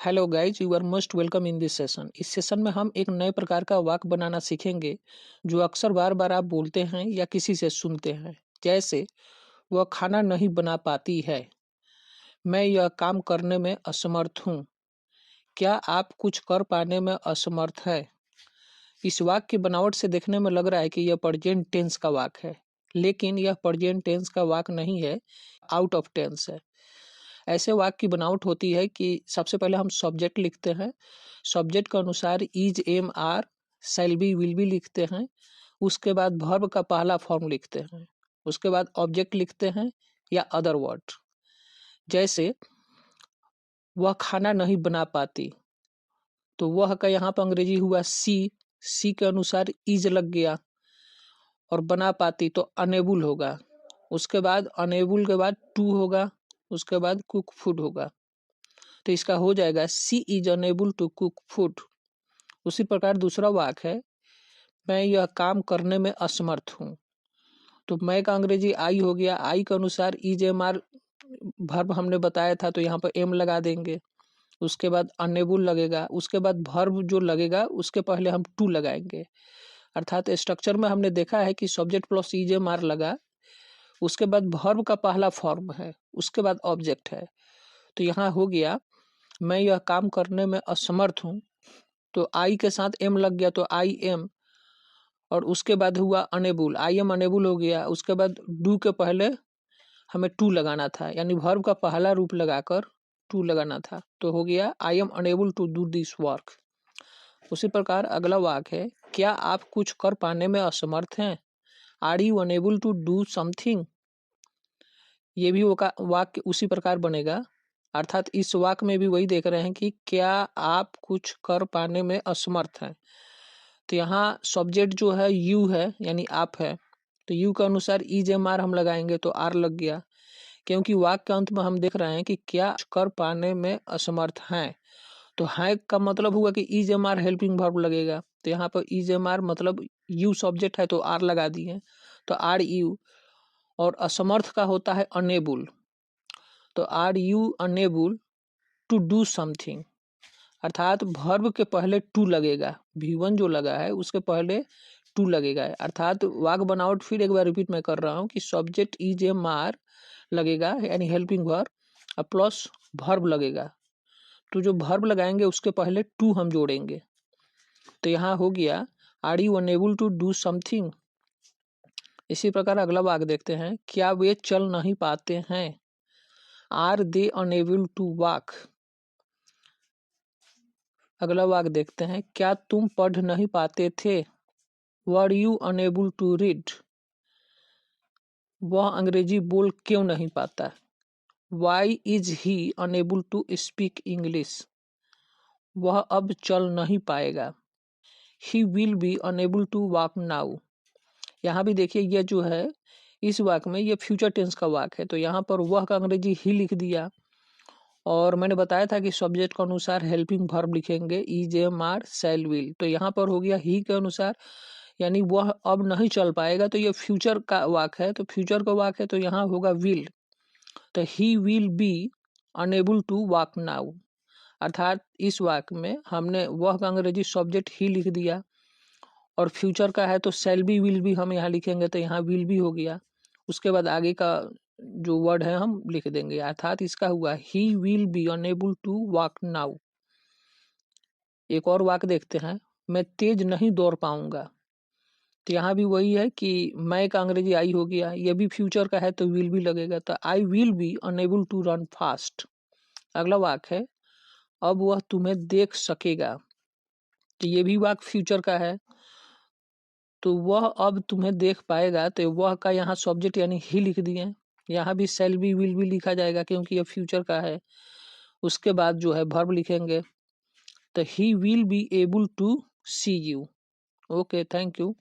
Hello guys, you are most welcome in this session. इस session में हम एक नए प्रकार का वाक्य बनाना सीखेंगे जो अक्सर बार बार आप बोलते हैं या किसी से सुनते हैं। जैसे, वह खाना नहीं बना पाती है, मैं यह काम करने में असमर्थ हूँ, क्या आप कुछ कर पाने में असमर्थ है। इस वाक्य की बनावट से देखने में लग रहा है कि यह प्रेजेंट टेंस का वाक्य है, लेकिन यह प्रेजेंट टेंस का वाक्य नहीं है, आउट ऑफ टेंस है। ऐसे वाक्य की बनावट होती है कि सबसे पहले हम सब्जेक्ट लिखते हैं, सब्जेक्ट के अनुसार is, am, are, shall be, will be लिखते हैं। उसके बाद वर्ब का पहला फॉर्म लिखते हैं, उसके बाद ऑब्जेक्ट लिखते हैं या अदर वर्ड। जैसे, वह खाना नहीं बना पाती, तो वह का यहाँ पर अंग्रेजी हुआ सी के अनुसार इज लग गया, और बना पाती तो अनेबल होगा। उसके बाद अनेबल के बाद टू होगा, उसके बाद कुक फूड होगा, तो इसका हो जाएगा C is unable to cook food. उसी प्रकार दूसरा वाक्य है, मैं यह काम करने में असमर्थ हूँ, तो मैं का अंग्रेजी आई हो गया। आई के अनुसार इज, एम, आर वर्ब हमने बताया था, तो यहाँ पर एम लगा देंगे। उसके बाद अनेबल लगेगा, उसके बाद वर्ब जो लगेगा उसके पहले हम टू लगाएंगे। अर्थात स्ट्रक्चर में हमने देखा है कि subject plus is, am, are लगा, उसके बाद वर्ब का पहला फॉर्म है, उसके बाद ऑब्जेक्ट है। तो यहाँ हो गया, मैं यह काम करने में असमर्थ हूँ, तो आई के साथ एम लग गया, तो आई एम, और उसके बाद हुआ अनेबल, आई एम अनेबल हो गया। उसके बाद डू के पहले हमें टू लगाना था, यानी वर्ब का पहला रूप लगाकर टू लगाना था, तो हो गया I am unable to do this work. उसी प्रकार अगला वाक्य है, क्या आप कुछ कर पाने में असमर्थ हैं, are you unable to do something. ये भी वाक्य उसी प्रकार बनेगा। अर्थात इस वाक्य में भी वही देख रहे हैं कि क्या आप कुछ कर पाने में असमर्थ हैं। तो यहाँ सब्जेक्ट जो है यू है, यानी आप है, तो यू के अनुसार इज, एम, आर हम लगाएंगे, तो आर लग गया, क्योंकि वाक्य के अंत में हम देख रहे हैं कि क्या कर पाने में असमर्थ हैं। तो है का मतलब हुआ कि is, am, are helping verb लगेगा, तो यहाँ पर इज, एम, आर मतलब यू सब्जेक्ट है, तो आर लगा दिए, तो आर यू। और असमर्थ का होता है अनेबल, तो are you unable to do something. अर्थात वर्ब के पहले टू लगेगा, V1 जो लगा है उसके पहले टू लगेगा। अर्थात वाक्य बनावट फिर एक बार रिपीट मैं कर रहा हूँ कि सब्जेक्ट इज, एम, आर लगेगा, यानी हेल्पिंग वर्ब, और प्लस वर्ब लगेगा। तो जो वर्ब लगाएंगे उसके पहले टू हम जोड़ेंगे, तो यहाँ हो गया are you unable to do something. इसी प्रकार अगला वाक्य देखते हैं, क्या वे चल नहीं पाते हैं, are they unable to walk. अगला वाक्य देखते हैं, क्या तुम पढ़ नहीं पाते थे, were you unable to read. वह अंग्रेजी बोल क्यों नहीं पाता, why is he unable to speak English. वह अब चल नहीं पाएगा, he will be unable to walk now. यहाँ भी देखिए, यह जो है इस वाक्य में ये फ्यूचर टेंस का वाक्य है, तो यहाँ पर वह का अंग्रेजी ही लिख दिया, और मैंने बताया था कि सब्जेक्ट के अनुसार हेल्पिंग वर्ब लिखेंगे, is, am, are, shall, will. तो यहाँ पर हो गया ही के अनुसार, यानी वह अब नहीं चल पाएगा, तो ये फ्यूचर का वाक्य है, तो फ्यूचर का वाक्य है, तो यहाँ होगा विल, तो he will be unable to walk now. अर्थात इस वाक्य में हमने वह का अंग्रेजी सब्जेक्ट ही लिख दिया, और फ्यूचर का है तो शैल बी, विल बी हम यहाँ लिखेंगे, तो यहाँ विल बी हो गया। उसके बाद आगे का जो वर्ड है हम लिख देंगे, अर्थात इसका हुआ he will be unable to walk now. एक और वाक्य देखते हैं, मैं तेज नहीं दौड़ पाऊंगा। तो यहाँ भी वही है कि मैं का अंग्रेजी आई हो गया, ये भी फ्यूचर का है तो विल भी लगेगा, तो I will be unable to run fast. अगला वाक्य है, अब वह तुम्हें देख सकेगा। तो ये भी वाक्य फ्यूचर का है, तो वह अब तुम्हें देख पाएगा, तो वह का यहाँ सब्जेक्ट यानी ही लिख दिए। यहाँ भी शैल बी, विल भी लिखा जाएगा क्योंकि यह फ्यूचर का है। उसके बाद जो है वर्ब लिखेंगे, तो he will be able to see you. Okay, thank you.